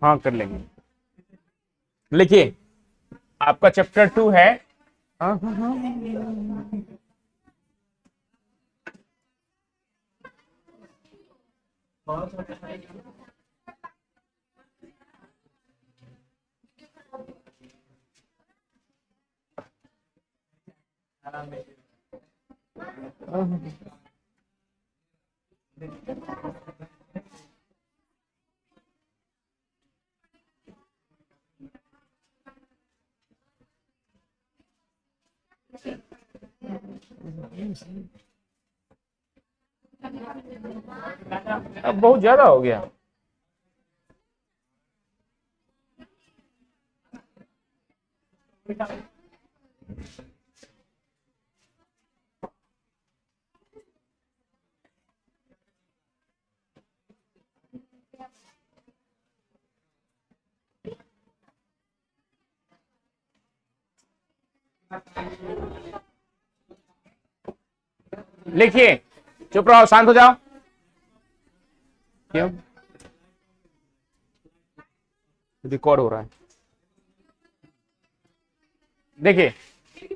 हाँ कर लेंगे। लिखिए आपका चैप्टर 2 है। हाँ हाँ हाँ। अब बहुत ज्यादा हो गया। लिखिए, चुप रहो, शांत हो जाओ। क्यों? रिकॉर्ड हो रहा है। देखिए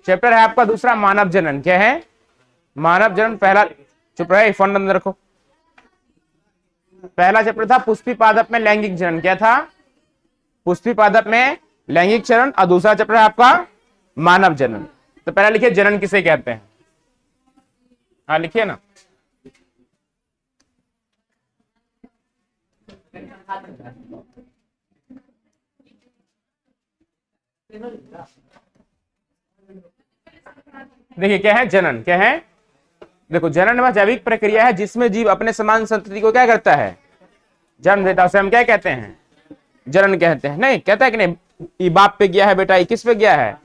चैप्टर है आपका दूसरा, मानव जनन। क्या है? मानव जनन। पहला, चुप रहे, फोन अंदर रखो। पहला चैप्टर था पुष्पी पादप में लैंगिक जनन। क्या था? पुष्पी पादप में लैंगिक चरण। और दूसरा चैप्टर है आपका मानव जनन। तो पहला लिखिए, जनन किसे कहते हैं? हाँ लिखिए ना। देखिए क्या है जनन? क्या है? देखो, जनन वह जैविक प्रक्रिया है जिसमें जीव अपने समान संतति को क्या करता है? जन्म देता है। उसे हम क्या कहते हैं? जनन कहते हैं। नहीं कहता है कि नहीं, ये बाप पे गया है बेटा, ये किस पे गया है?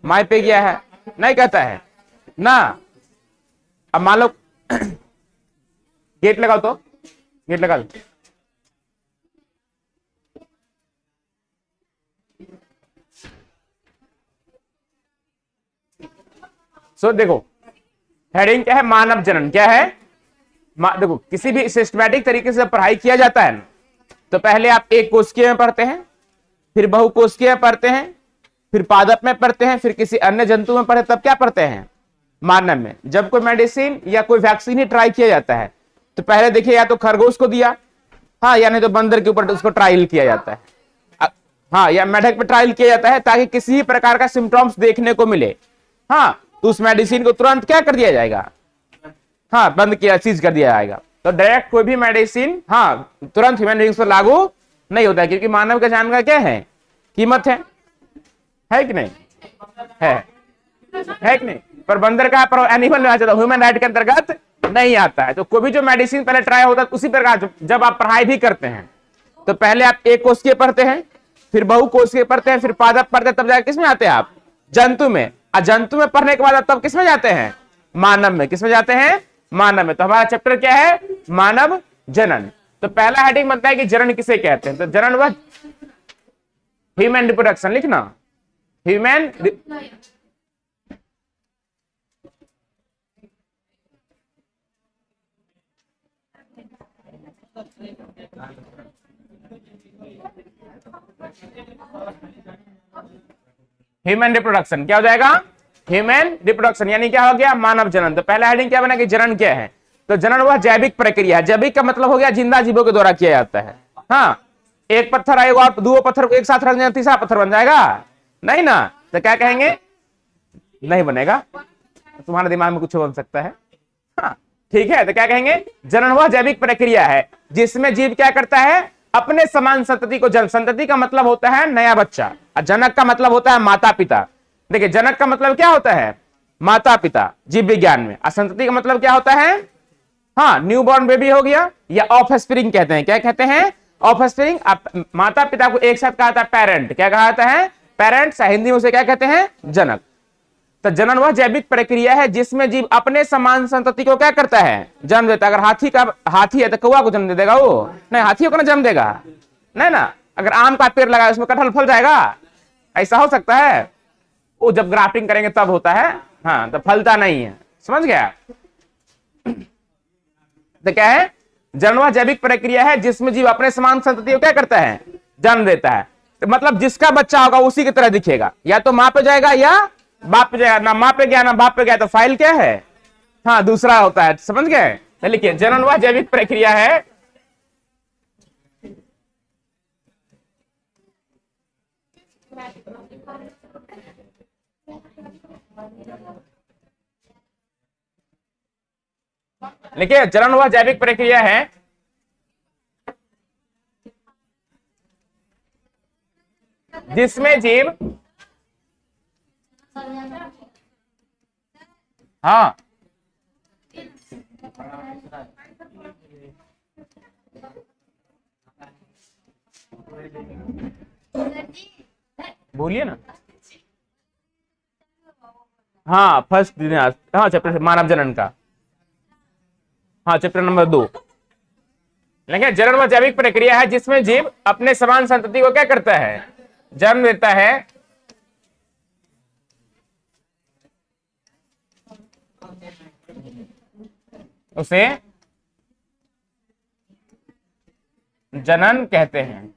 माँ पे गया है। नहीं कहता है ना। अब मान लो गेट लगाओ, तो गेट लगा लो। सो देखो, हेडिंग क्या है? मानव जनन। क्या है? देखो, किसी भी सिस्टमैटिक तरीके से पढ़ाई किया जाता है ना, तो पहले आप एक कोशिकीय में पढ़ते हैं, फिर बहुकोशिकीय में पढ़ते हैं, फिर पादप में पढ़ते हैं, फिर किसी अन्य जंतु में पढ़े, तब क्या पढ़ते हैं? मानव में। जब कोई मेडिसिन या कोई वैक्सीन ही ट्राई किया जाता है, तो पहले देखिए या तो खरगोश को दिया, हाँ, या नहीं तो बंदर के ऊपर उसको ट्रायल किया जाता है, हाँ, या मेढक पे ट्रायल किया जाता है, ताकि किसी भी प्रकार का सिम्टम्स देखने को मिले, हाँ, तो उस मेडिसिन को तुरंत क्या कर दिया जाएगा? हाँ, बंद किया, सीज कर दिया जाएगा। तो डायरेक्ट कोई भी मेडिसिन, हाँ, तुरंत ह्यूमन बीइंग्स पर लागू नहीं होता है, क्योंकि मानव का जान का क्या है? कीमत है कि नहीं? है कि नहीं? पर बंदर का पर एनिमल में आ जाता है, ह्यूमन राइट के अंतर्गत नहीं आता है। तो कोई भी जो मेडिसिन पहले ट्राई होता है, उसी प्रकार जब आप पढ़ाई भी करते हैं, तो पहले आप एक कोशिकीय पढ़ते हैं, फिर बहुकोशिकीय पढ़ते हैं, फिर पादप पढ़ते हैं, तब जाकर किसमें आते हैं आप? जंतु में। और जंतु में पढ़ने के बाद तब किसमें जाते हैं? मानव में। किसमें जाते हैं? मानव में। तो हमारा चैप्टर क्या है? मानव जनन। तो पहला हेडिंग बनता है कि जनन किसे कहते हैं? तो जनन वह ह्यूमन रिप्रोडक्शन, लिखना, ह्यूमन ह्यूमन रिप्रोडक्शन। क्या हो जाएगा? ह्यूमन रिप्रोडक्शन, यानी क्या हो गया? मानव जनन। तो पहला हेडिंग क्या बना कि जनन क्या है? तो जनन वह जैविक प्रक्रिया है। जैविक का मतलब हो गया जिंदा जीवों के द्वारा किया जाता है। हाँ, एक पत्थर आएगा और दो पत्थर को एक साथ रख देना, तीसरा पत्थर बन जाएगा? नहीं ना। तो क्या कहेंगे? नहीं बनेगा। तुम्हारे दिमाग में कुछ बन सकता है, हाँ, ठीक है। तो क्या कहेंगे? जनन वह जैविक प्रक्रिया है जिसमें जीव क्या करता है? अपने समान संतति को जन्म। संतति का मतलब होता है नया बच्चा, और जनक का मतलब होता है माता पिता। देखिए, जनक का मतलब क्या होता है? माता पिता, जीव विज्ञान में। और संतति का मतलब क्या होता है? हाँ, न्यू बॉर्न बेबी हो गया, या ऑफ स्प्रिंग कहते हैं। क्या कहते हैं? Of spring. माता पिता को एक साथ कहा था पेरेंट। क्या कहा जाता है? पेरेंट्स। हिंदी में उसे क्या कहते हैं? जनक। तो जनन वह जैविक प्रक्रिया है जिसमें जीव अपने समान संतति को क्या करता है? जन्म देता है। अगर हाथी है तो कौवा को जन्म दे देगा वो? नहीं, हाथियों को ना जन्म देगा, नहीं ना। अगर आम का पेड़ लगाए उसमें कटहल फल जाएगा? ऐसा हो सकता है? वो जब ग्राफ्टिंग करेंगे तब होता है, हाँ, तो फलता नहीं है। समझ गया? तो क्या है, जनन वह जैविक प्रक्रिया है जिसमें जीव अपने समान संतति को क्या करता है, जन्म देता है। तो मतलब जिसका बच्चा होगा उसी की तरह दिखेगा, या तो माँ पे जाएगा या बाप पे जाएगा, ना माँ पे गया ना बाप पे गया तो फाइल क्या है, हाँ दूसरा होता है, समझ गए। तो लिखिए जनन वह जैविक प्रक्रिया है देखिए जनन वह जैविक प्रक्रिया है जिसमें जीव, हाँ बोलिए ना, हाँ फर्स्ट दिन, हाँ चैप्टर मानव जनन का, हाँ चैप्टर नंबर 2। लेकिन जनन वह जैविक प्रक्रिया है जिसमें जीव अपने समान संतति को क्या करता है, जन्म देता है। उसे जनन कहते हैं।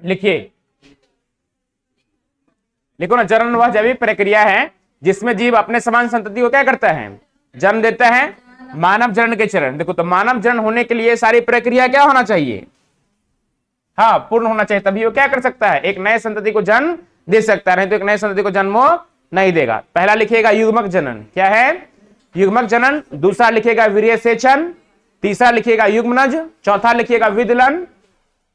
लिखिए, लिखो ना, जनन वह जैविक प्रक्रिया है जिसमें जीव अपने समान संतति को क्या करता है, जन्म देता है। मानव जनन के चरण देखो, तो मानव जनन होने के लिए सारी प्रक्रिया क्या होना चाहिए, हाँ पूर्ण होना चाहिए, तभी वो क्या कर सकता है, एक नए संतति को जन्म दे सकता है, नहीं तो एक नए संतति को जन्म वो नहीं देगा। पहला लिखिएगा युग्मक जनन, क्या है, युग्मक जनन। दूसरा लिखिएगा वीर्य सेचन। तीसरा लिखिएगा युग्मनज। चौथा लिखिएगा विदलन।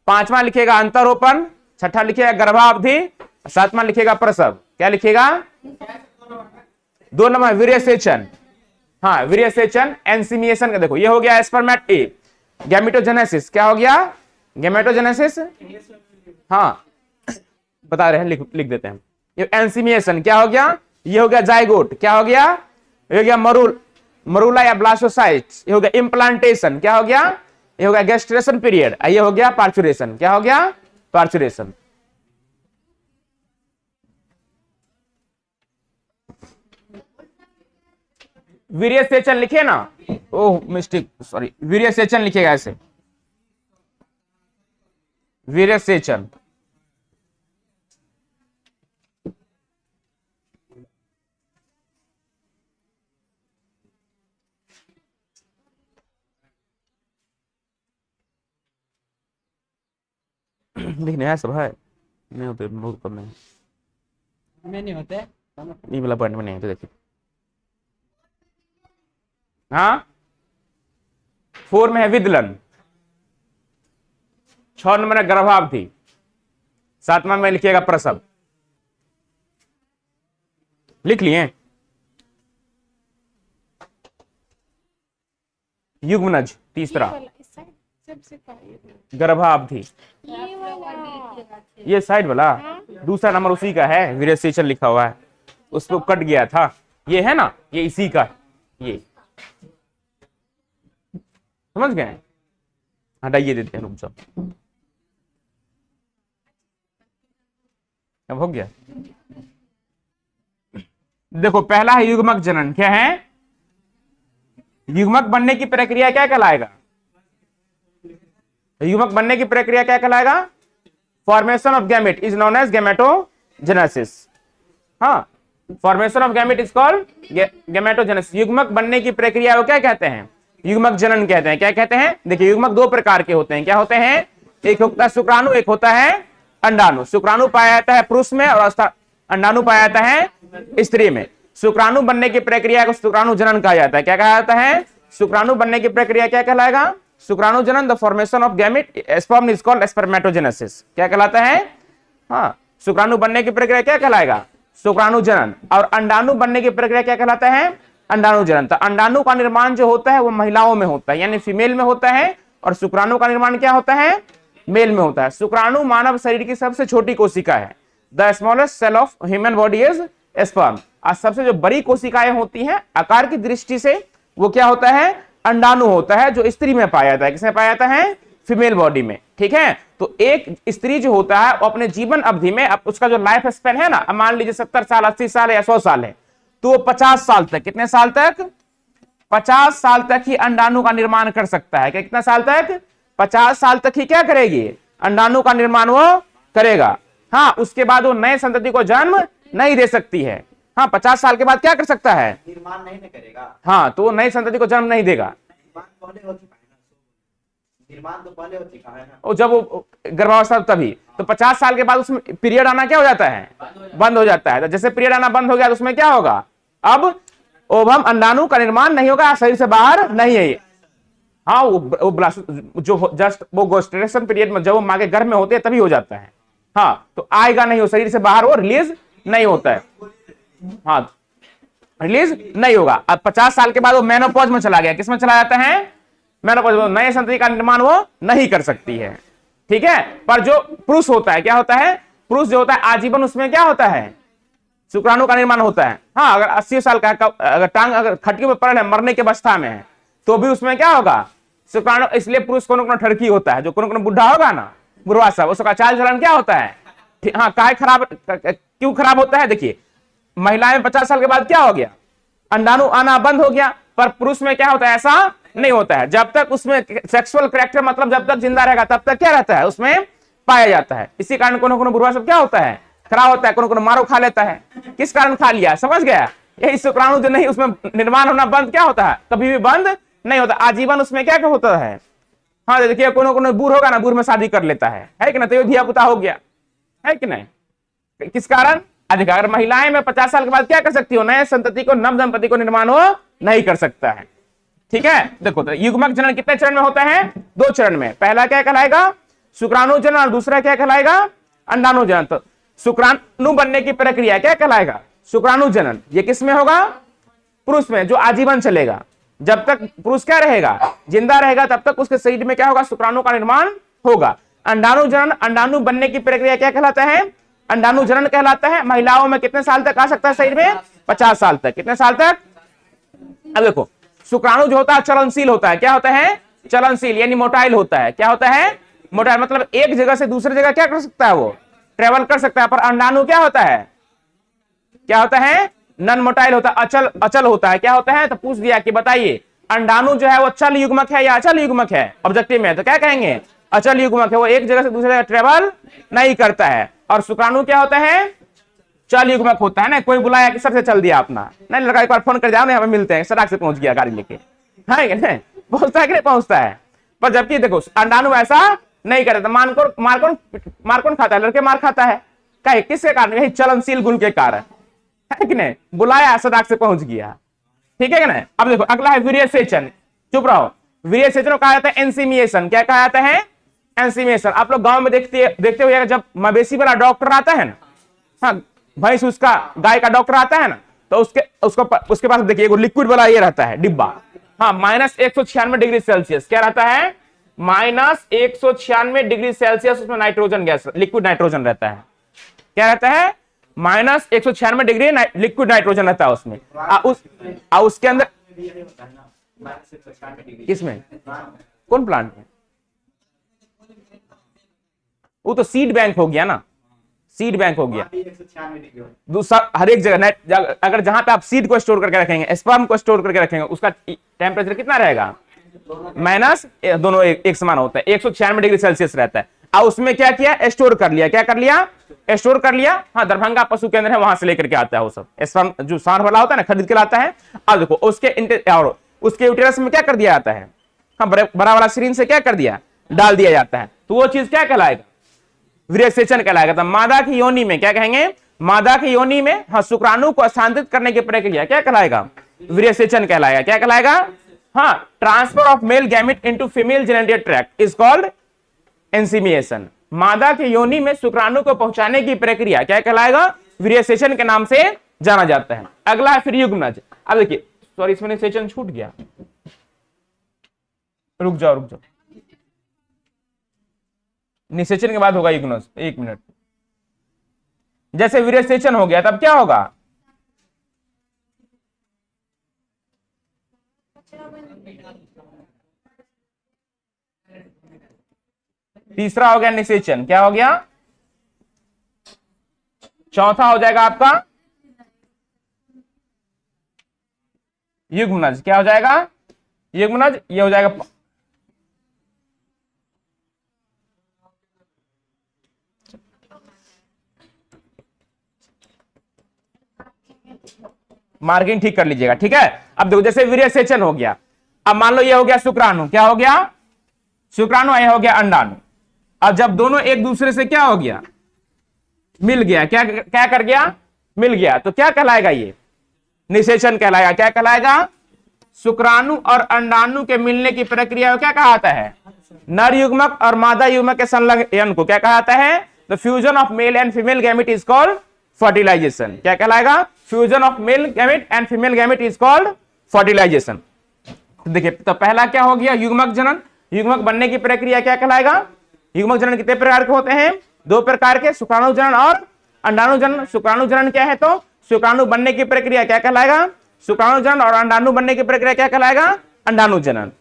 पांचवा लिखिएगा अंतरोपण। छठा लिखिएगा गर्भावधि। सातवां लिखिएगा प्रसव। क्या लिखिएगा, 2 नंबर वीर्य सेचन, हाँ वीर्य सेचन एंसीमिएशन का देखो, ये हो गया स्पर्मेट गैमेटोजेनेसिस, क्या हो गया, गैमेटोजेनेसिस, हाँ बता रहे हैं, लिख देते हैं। ये एंसीमिएशन क्या हो गया, ये हो गया जाइगोट, क्या हो गया, ये हो गया मरूला या ब्लास्टोसाइट्स, ये हो गया इम्प्लांटेशन, क्या हो गया, ये हो गया गेस्टेशन पीरियड, ये हो गया पार्चुरेशन, क्या हो गया, पार्चुरेशन। वीर्य सेचन लिखे ना, ओह मिस्टेक, सॉरी, वीर्य सेचन लिखेगा ऐसे, वीर्य सेचन। लिखने है सब है, नहीं होते बहुत कम में नहीं होते, ये वाला पॉइंट में नहीं होते, देखिए हाँ 4 में है विदलन, 6 नंबर है गर्भावधि, 7वां में लिखिएगा प्रसव। लिख लिए? युग्मनज तीसरा, गर्भावधि, ये साइड वाला दूसरा नंबर उसी का है, वीरेसेचन लिखा हुआ है, उसको कट गया था, ये है ना, ये इसी का, ये समझ गए? हटाइए देते हैं, रुक जाओ, अब हो गया। देखो पहला है युग्मक जनन, क्या है? युग्मक बनने की प्रक्रिया क्या कहलाएगा? युग्मक बनने की प्रक्रिया क्या कहलाएगा? Formation of gamete is known as gametogenesis. हाँ, formation of gamete is called gametogenesis. युग्मक बनने की प्रक्रिया को क्या कहते हैं? युग्मक जनन कहते हैं। क्या कहते हैं? देखिए युग्मक दो प्रकार के होते हैं। क्या होते हैं? एक होता है शुक्राणु, एक होता है अंडाणु। शुक्राणु पाया जाता है पुरुष में और अंडाणु पाया जाता है स्त्री में। शुक्राणु बनने की प्रक्रिया को शुक्राणु जनन कहा जाता है। क्या कहा जाता है? शुक्राणु बनने की प्रक्रिया क्या कहलाएगा? शुक्राणु जनन। The formation of gamete sperm is called spermatogenesis. क्या कहलाता है? हाँ, शुक्राणु बनने की प्रक्रिया क्या कहलाएगा? शुक्राणु जनन। और अंडाणु बनने की प्रक्रिया क्या कहलाता है? अंडाणु जनन। तो अंडाणु का निर्माण जो होता है वो महिलाओं में होता है, यानी फीमेल में होता है, और शुक्राणु का निर्माण क्या होता है? मेल में होता है। शुक्राणु मानव शरीर की सबसे छोटी कोशिका है। The smallest cell of human body is sperm. और सबसे जो बड़ी कोशिकाएं होती हैं आकार की दृष्टि से, वो क्या होता है? अंडाणु होता है, जो स्त्री में पाया जाता है। किसमें पाया जाता है? फीमेल बॉडी में। ठीक है, तो एक स्त्री जो होता है वो अपने जीवन अवधि में, अब उसका जो लाइफ स्पेन है ना, अब मान लीजिए 70 साल, 80 साल या 100 साल है, तो वो 50 साल तक, कितने साल तक? 50 साल तक ही अंडाणु का निर्माण कर सकता है। कितना साल तक? 50 साल तक ही क्या करेगी? अंडाणु का निर्माण वो करेगा। हाँ, उसके बाद वो नए संतति को जन्म नहीं दे सकती है। हाँ, 50 साल के बाद क्या कर सकता है? निर्माण नहीं करेगा। हाँ, तो वो नई संतति को जन्म नहीं देगा। निर्माण तो पहले होती है ना, और जब वो गर्भावस्था तभी, तो 50 साल के बाद उसमें पीरियड आना क्या हो जाता है? बंद हो जाता है। तो जैसे पीरियड आना बंद हो गया तो उसमें क्या होगा? अब ओवम अंडाणु का निर्माण नहीं होगा, शरीर से बाहर नहीं है। हाँ, वो जो जस्ट वो गेस्टेशन पीरियड में जब वो माँ के गर्भ में होते हैं तभी हो जाता है। हाँ, तो आएगा नहीं, वो शरीर से बाहर वो रिलीज नहीं होता है। हाँ, रिलीज नहीं होगा। अब 50 साल के बाद वो मेनोपॉज में चला गया। किसमें चला जाता है? मेनोपॉज। नए संतति का निर्माण वो नहीं कर सकती है। ठीक है, पर जो पुरुष होता है, क्या होता है? पुरुष जो होता है आजीवन उसमें क्या होता है? शुक्राणु का निर्माण होता है। हाँ, अगर 80 साल का अगर टांग अगर खटकी में पड़ है, मरने की अवस्था में है, तो भी उसमें क्या होगा? शुक्राणु। इसलिए पुरुष कोनो ठड़की होता है, जो कोनो बुढ़ा होगा ना, बुढ़वा साहब, उसका चाल चलन क्या होता है? हाँ, काय खराब, क्यों खराब होता है? देखिए महिला में 50 साल के बाद क्या हो गया? अंडाणु आना बंद हो गया। पर पुरुष में क्या होता है? ऐसा नहीं होता है। जब तक उसमें सेक्सुअल कैरेक्टर, मतलब जब तक जिंदा रहेगा तब तक क्या रहता है? उसमें पाया जाता है। इसी कारण कोनो बुढ़वा सब क्या होता है? खराब होता है। कोनो मारो खा लेता है। किस कारण खा लिया? समझ गया? यही शुक्राणु जो नहीं, उसमें निर्माण होना बंद क्या होता है? कभी भी बंद नहीं होता, आजीवन उसमें क्या होता है? हाँ, देखिए कोनो बूढ़ होगा ना, बूढ़ में शादी कर लेता है कि ना, तो धिया पुता हो गया, है कि नहीं? किस कारण? अधिक। अगर महिलाएं में 50 साल के बाद क्या कर सकती हो? नए संतति को, नव दंपति को निर्माण हो नहीं कर सकता है। ठीक है, देखो तो युग्मक जनन कितने चरण में होता है? 2 चरण में। पहला क्या कहलाएगा? शुक्राणु जनन, और दूसरा क्या कहलाएगा? अंडाणु जनन। तो शुक्राणु बनने की प्रक्रिया क्या कहलाएगा? शुक्राणु जनन। ये किस में होगा? पुरुष में, जो आजीवन चलेगा। जब तक पुरुष क्या रहेगा? जिंदा रहेगा, तब तक उसके शरीर में क्या होगा? शुक्राणु का निर्माण होगा। अंडाणु जनन, अंडाणु बनने की प्रक्रिया क्या कहलाता है? अंडाणु जनन कहलाता है। महिलाओं में कितने साल तक आ सकता है शरीर में? 50 साल तक। कितने साल तक? अब देखो, शुक्राणु जो होता है चलनशील होता है। क्या होता है? चलनशील, यानी मोटाइल होता है। क्या होता है? मोटाइल, मतलब एक जगह से दूसरी जगह क्या कर सकता है? वो ट्रेवल कर सकता है। पर अंडाणु क्या होता है? क्या होता है? नन मोटाइल होता है, अचल, अचल होता है। क्या होता है? तो पूछ दिया कि बताइए अंडाणु जो है वो चल युग्मक है या अचल युग्मक है? ऑब्जेक्टिव में तो क्या कहेंगे? अचल युग्मक है। वो एक जगह से दूसरी जगह ट्रेवल नहीं करता है। और शुक्राणु क्या होता है? चल युग्मक होता है ना। कोई बुलाया कि सर से चल दिया अपना, नहीं लड़का एक बार फोन कर जाओ ना, हमें मिलते हैं, सड़क से पहुंच गया गाड़ी लेके, है कि नहीं? पहुंचता है कि नहीं पहुंचता है? पर जबकि देखो अंडाणु ऐसा नहीं करता। मार कौन खाता है? लड़के मार खाता है। क्या? किसके कारण? यही चलनशील गुण के कारण, है कि नहीं? बुलाया, सड़क से पहुंच गया। ठीक है कि नहीं? अब देखो अगला है वीर्यसेचन। चुप रहो। वीर्यसेचन को कहा जाता है एंसीमिएशन। क्या कहा जाता है? एंसीमिएशन। आप लोग गांव में देखते हुए जब मवेशी वाला डॉक्टर आता है ना, हाँ भैंस उसका गाय का डॉक्टर आता है ना, तो उसके पास देखिए एगो लिक्विड वाला ये रहता है डिब्बा, हाँ -196 डिग्री सेल्सियस क्या रहता है, -196 डिग्री सेल्सियस उसमें नाइट्रोजन गैस लिक्विड नाइट्रोजन रहता है। क्या रहता है, -196 डिग्री लिक्विड नाइट्रोजन रहता है उसमें। उसके अंदर यही होता है ना, -196 डिग्री। किसमें, कौन प्लांट में, वो तो सीड बैंक हो गया ना, सीड बैंक हो गया। 196 डिग्री दूसरा हर एक जगह अगर जहां पे आप सीड को स्टोर करके रखेंगे, स्पर्म को स्टोर करके रखेंगे, उसका टेम्परेचर कितना रहेगा, माइनस दोनों एक समान होता है, 196 डिग्री सेल्सियस रहता है। और उसमें क्या किया, स्टोर कर लिया, क्या कर लिया, स्टोर कर लिया। हाँ दरभंगा पशु केंद्र है, वहां से लेकर के आता है वो सब स्पर्म, जो सांड वाला होता है ना, खरीद के लाता है। अब देखो उसके यूटेरस में क्या कर दिया जाता है, हाँ बड़ा वाला सिरिंज से क्या कर दिया, डाल दिया जाता है। तो वो चीज क्या कहलाएगा, वीर्यसेचन कहलाएगा। तो मादा की योनि में क्या कहेंगे, मादा की योनि में हाँ शुक्राणु को स्थानांतरित करने की प्रक्रिया क्या कहलाएगा, वीर्यसेचन कहलाएगा। क्या कहलाएगा, हाँ transfer of male gamete into female genital tract is called insemination. मादा के योनि में शुक्राणु को पहुंचाने की प्रक्रिया क्या कहलाएगा, वीर्यसेचन के नाम से जाना जाता है। अगला है फिर युग्मनज। अब देखिए सॉरी इसमें निषेचन छूट गया, रुक जाओ, निषेचन के बाद होगा युग्मनज, 1 मिनट। जैसे वीर्यसेचन हो गया तब क्या होगा, तीसरा हो गया निषेचन, क्या हो गया, चौथा हो जाएगा आपका युग्मनज। क्या हो जाएगा, युग्मनज, ये हो जाएगा मार्किंग ठीक कर लीजिएगा, ठीक है। अब देखो जैसे वीर्यसेचन हो गया, अब मान लो ये हो गया शुक्राणु, क्या हो गया, शुक्राणु, ये हो गया अंडाणु। अब जब दोनों एक दूसरे से क्या हो गया, मिल गया, क्या कर गया, मिल गया, तो क्या कहलाएगा, ये निषेचन कहलाएगा। क्या कहलाएगा, शुक्राणु और अंडाणु के मिलने की प्रक्रिया को क्या कहा जाता है, नर युग्मक और मादा युग्मक के संलग्न को क्या कहा जाता है, the fusion of male and female gamete is called fertilization. क्या कहलाएगा, fusion of male gamete and female gamete is called fertilization. देखिए तो पहला क्या हो गया, युग्मक जनन। युग्मक बनने की प्रक्रिया क्या कहलाएगा, युग्मक जनन कितने प्रकार के होते हैं, 2 प्रकार के, शुक्राणु जनन और अंडाणु जनन। शुक्राणु जनन क्या है, तो शुक्राणु बनने की प्रक्रिया क्या कहलाएगा, शुक्राणु जनन, और अंडाणु बनने की प्रक्रिया क्या कहलाएगा, अंडाणु जनन।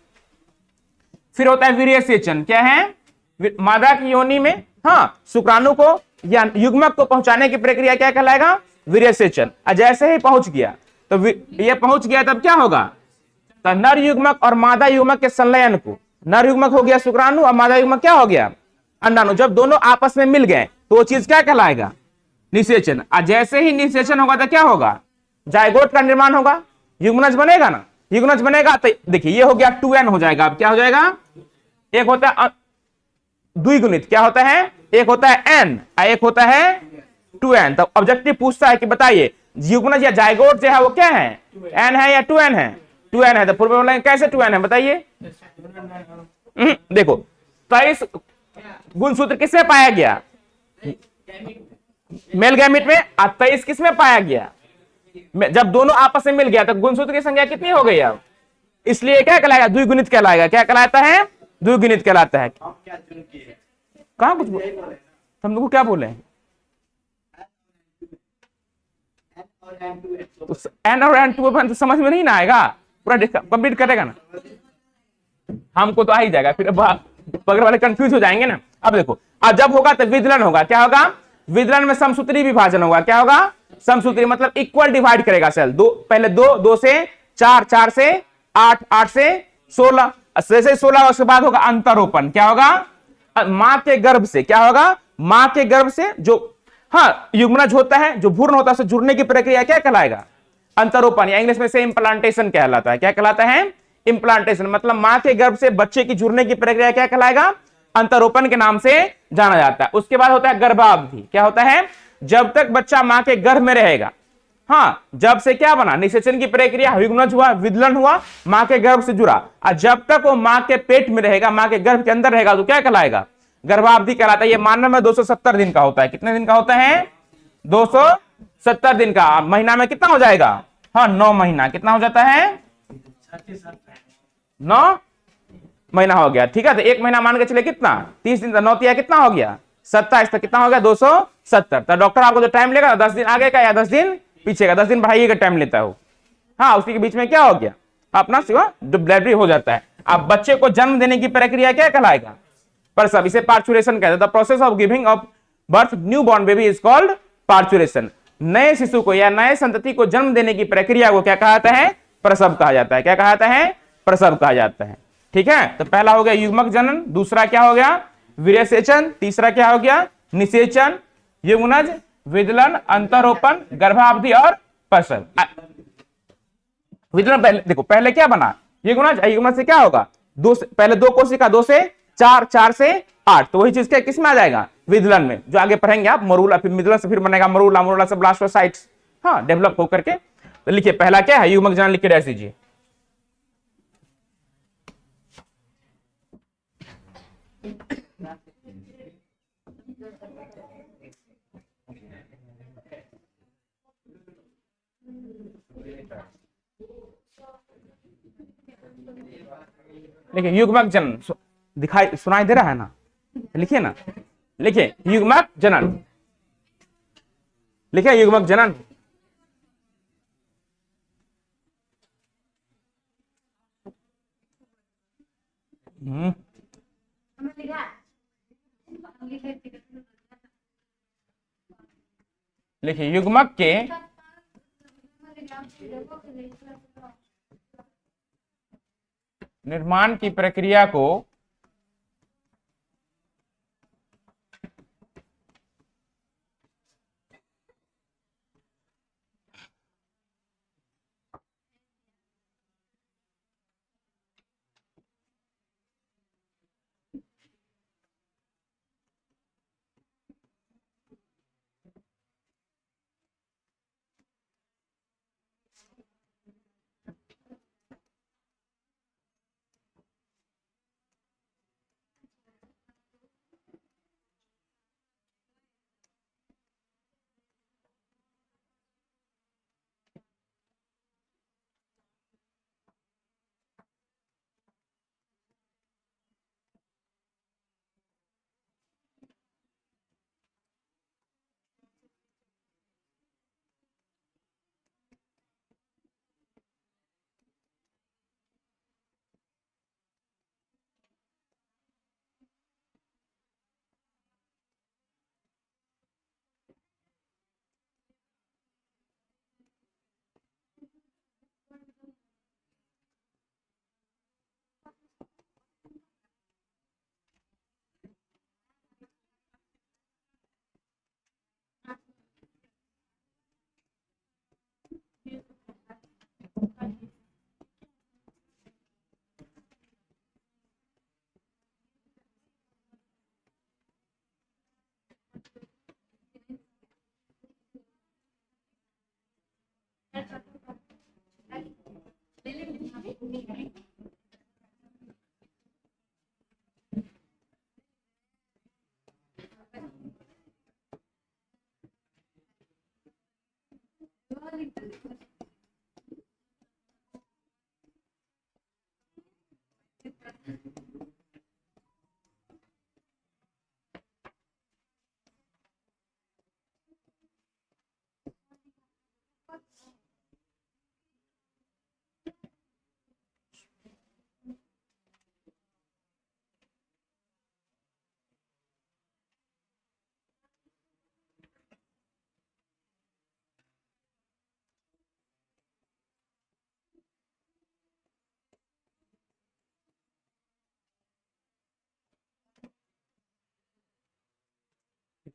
फिर होता है वीर्यसेचन, क्या है, मादा की योनि में हाँ शुक्राणु को या युग्मक को पहुंचाने की प्रक्रिया क्या कहलाएगा, वीर्यसेचन। जैसे ही पहुंच गया तो ये पहुंच गया तब क्या होगा, तो नर युग्मक और मादा युग्मक के संलयन को, नर युग्मक हो गया शुक्राणु और मादा युग्मक क्या हो गया, अंडाणु। जब दोनों आपस में मिल गए तो वो चीज क्या कहलाएगा, निषेचन। जैसे ही निषेचन होगा तो क्या होगा, जायगोट का निर्माण होगा, युग्मनज बनेगा ना, युग्मनज बनेगा तो देखिए ये हो गया 2n हो जाएगा। अब क्या हो जाएगा, एक होता है द्विगुणित, क्या होता है, एक होता है n, एक होता है 2n। तो ऑब्जेक्टिव पूछता है कि बताइए युग्मनज या जायगोट जो है वो क्या है, n है या 2n है, 2n है। तो पूर्व बोलेंगे कैसे 2n है बताइए, देखो 23 गुणसूत्र किसमें पाया गया, मेल गैमेट में। 23 किसमें पाया गया, जब दोनों आपस में मिल गया तो गुणसूत्र की संख्या कितनी हो गई अब, इसलिए क्या कहलाएगा, द्विगुणित कहलाएगा। क्या कहलाता है, द्विगुणित कहलाता है। कहां कुछ हम लोग क्या बोले, एन और एन टू तो समझ में नहीं ना आएगा, पूरा कंप्लीट करेगा ना, हमको तो आ ही जाएगा, फिर बगल वाले कंफ्यूज हो जाएंगे ना। अब देखो अब जब होगा तो विदलन होगा, क्या होगा, विदलन में समसूत्री विभाजन होगा। क्या होगा, समसूत्री मतलब इक्वल डिवाइड करेगा सेल, पहले 2 से 4, 4 से 8, 8 से 16, से 16, उसके बाद होगा अंतरोपण। क्या होगा, मां के गर्भ से, क्या होगा, मां के गर्भ से जो हाँ युग्मनज होता है, जो भ्रूण होता है उससे जुड़ने की प्रक्रिया क्या कहलाएगा, अंतरोपण, या इंग्लिश में से इम्प्लांटेशन कहलाता है। क्या कहलाता है, इम्प्लांटेशन। मतलब मां के गर्भ से बच्चे की जुड़ने की प्रक्रिया क्या कहलाएगा, अंतरोपण के नाम से जाना जाता है। उसके बाद होता है गर्भावधि। क्या होता है, जब तक बच्चा मां के गर्भ में रहेगा, हाँ जब से क्या बना, निषेचन की प्रक्रिया, युग्मनज हुआ, विदलन हुआ, मां के गर्भ से जुड़ा, और जब तक वो मां के पेट में रहेगा, मां के गर्भ के अंदर रहेगा तो क्या कहलाएगा, गर्भावधि कहलाता है। ये मानव में 270 दिन का होता है। कितने दिन का होता है? 270 दिन का। महीना में कितना हो जाएगा? हाँ 9 महीना। कितना हो जाता है? 9 महीना हो गया। ठीक है, तो 1 महीना मान के चले कितना? 30 दिन। 9 तिया कितना हो गया? 27। तो कितना हो गया? 270। तो डॉक्टर आपको जो टाइम लेगा 10 दिन आगे का या 10 दिन पीछे का, 10 दिन बढ़ाइएगा टाइम लेता हो। हाँ, उसी के बीच में क्या हो गया? अपना सिवा डिलीवरी हो जाता है। अब बच्चे को जन्म देने की प्रक्रिया क्या कहलाएगा? प्रसव। इसे पार्चुरेशन कहते हैं। The process of giving of birth new born baby is called parturition. नए शिशु को या नए संतति को जन्म देने की प्रक्रिया को क्या कहा जाता है? प्रसव कहा जाता है। क्या कहा जाता है? प्रसव कहा जाता है। ठीक है, तो पहला हो गया युग्मक जनन, दूसरा क्या हो गया? वीर्यसेचन, तीसरा क्या हो गया? निषेचन, युग्मनज, विदलन, अंतरोपण, गर्भावधि और प्रसव। विदलन पहले देखो, पहले क्या बना? युग्मनज। युग्मनज से क्या होगा? पहले 2 कोशिका, 2 से 4, 4 से 8। तो वही चीज क्या किस में आ जाएगा? विदलन में। जो आगे पढ़ेंगे आप, मरूला, फिर मिदलन से फिर बनेगा मरूला, मरूला से ब्लास्टोसाइट्स, हाँ डेवलप होकर के। तो लिखिए पहला क्या है? युग्मक जनन लिख के डाल दीजिए। देखिए युग्मक जनन दिखाई सुनाई दे रहा है ना? लिखिए ना, लिखिए युग्मक जनन, लिखिए युग्मक जनन। लिखिए युग्मक के निर्माण की प्रक्रिया को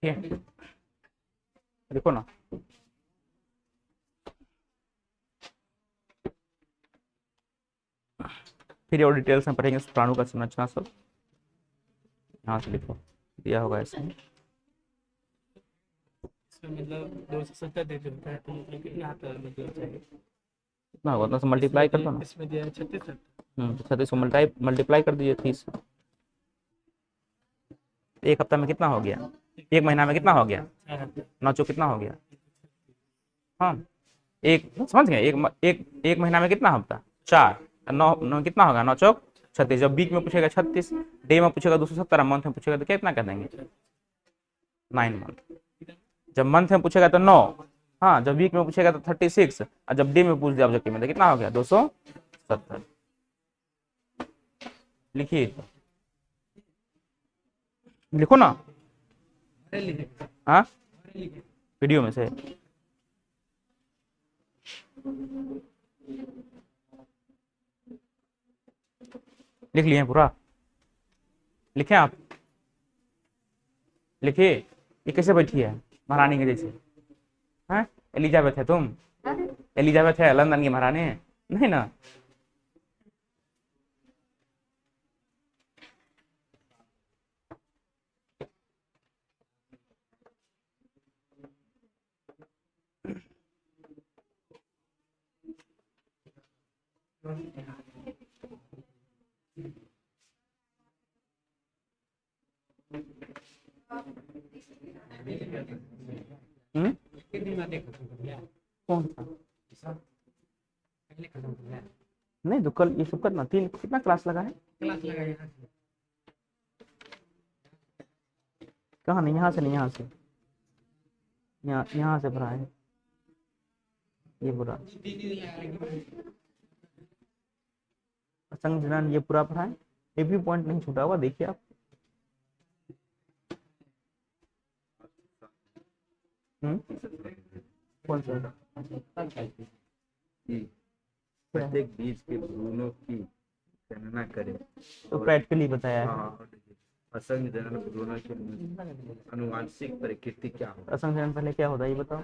देखिए, देखो ना, फिर और डिटेल्स में पढ़ेंगे शुक्राणु का संरचना सब। यहाँ से लिखो, दिया होगा इसमें। मतलब 270 देते होता है तो मतलब कितना आता है? मतलब चाहिए कितना होगा उतना से मल्टीप्लाई कर दो ना। इसमें दिया है 36। 36 को मल्टीप्लाई कर दीजिए 30। एक हफ्ता में कितना हो गया, एक महीना में कितना हो गया, 9 चौक कितना हो गया, हाँ एक समझ गए, एक महीना में कितना हफ्ता 4, 9 कितना होगा, 9 चौक 36। जब वीक में पूछेगा 36, डे में पूछेगा 270, मंथ में पूछेगा तो कितना कह देंगे 9 मंथ। जब मंथ में पूछेगा तो 9, हाँ जब वीक में पूछेगा तो 36, और जब डे में पूछ दिया ऑब्जेक्टिव में तो कितना हो गया 270। लिखिए, लिखो ना, हाँ वीडियो में से लिख लिए पूरा, लिखे आप, लिखिए। ये कैसे बैठी है महारानी के जैसे, हैं एलिजाबेथ है तुम, एलिजाबेथ है लंदन की महारानी है नहीं ना। कौन सा, नहीं तो कल ये सब करना, 3 कितना क्लास लगा है, कहाँ नहीं, यहाँ से नहीं, यहाँ से, यहाँ से भरा है ये पूरा, संघनन ये पूरा पढ़ा है, एक भी पॉइंट नहीं छूटा हुआ, देखिए आप। कौन सा, प्रत्येक बीज के भ्रूणों की गणना करें तो प्रैक्टिकली बताया है। असंग जनन भ्रूणों की अनुवांशिक प्रकृति क्या होगा। असंग जनन पहले क्या होता है ये बताओ।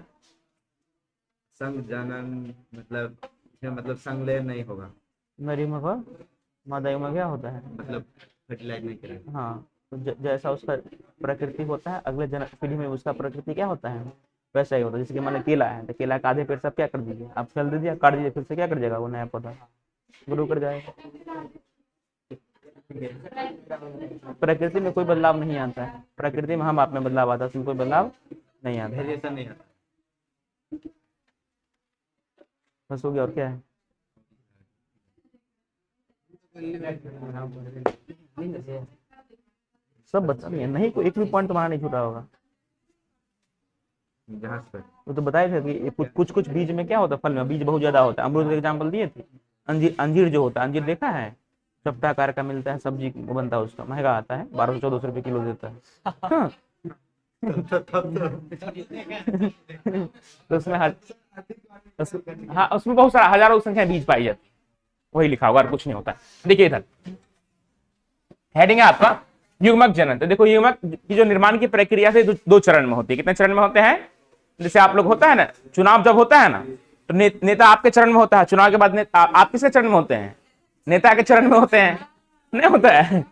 संग जनन मतलब इसमें मतलब संलयन नहीं होगा, नरी में और मादा में क्या होता है, मतलब फर्टिलाइज नहीं करेगा। हाँ तो जैसा उसका प्रकृति होता है अगले जन पीढ़ी में उसका प्रकृति क्या होता है वैसा ही होता है। जैसे कि मान लो केला है तो केला का आधे पेड़ से आप क्या कर दीजिए, आप फैल दीजिए, काट दीजिए, फिर से क्या कर जाएगा वो नया पौधा ग्रो कर जाएगा। प्रकृति में कोई बदलाव नहीं आता है, प्रकृति में हम आप में बदलाव आता है, उसमें कोई बदलाव नहीं आता, वेरिएशन नहीं आता। बस हो गया और क्या है। सब बच्चा नहीं है, नहीं कोई एक भी पॉइंट तुम्हारा नहीं छूटा होगा। जहाज पर वो तो बताए थे कि कुछ बीज में क्या होता है, फल में बीज बहुत ज्यादा होता है। अमरूद एग्जाम्पल दिए थे। अंजीर जो होता है, अंजीर देखा है, चपटा आकार का मिलता है, सब्जी बनता है, उसका महंगा आता है, 1200-1400 रुपए किलो देता है। हाँ। तो उसमें हाँ उसमें बहुत सारा हजारों संख्या बीज पाई जाती है, वही लिखा होगा और कुछ नहीं होता है। देखिए इधर हेडिंग है आपका युग्मक जनन। तो देखो युग्मक की जो निर्माण की प्रक्रिया से 2 चरण में होती है। कितने चरण में होते हैं, जैसे आप लोग होता है ना चुनाव जब होता है ना तो नेता आपके चरण में होता है, चुनाव के बाद आप किसके चरण में होते हैं, नेता के चरण में होते हैं, नहीं होता है।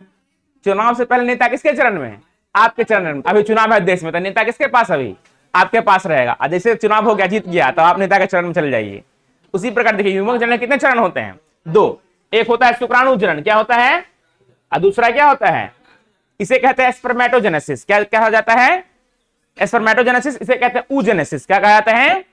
चुनाव से पहले नेता किसके चरण में, आपके चरण में। अभी चुनाव है देश में तो नेता किसके पास, अभी आपके पास रहेगा। और जैसे चुनाव हो गया, जीत गया, तो आप नेता के चरण में चले जाइए। उसी प्रकार देखिए युग्मक जनन कितने चरण होते हैं, 2। एक होता है शुक्राणु जनन, क्या होता है, और दूसरा क्या होता है, इसे कहते हैं स्पर्मेटोजेनेसिस। क्या कहा जाता है, स्पर्मेटोजेनेसिस। इसे कहते हैं oogenesis। क्या कहा जाता है,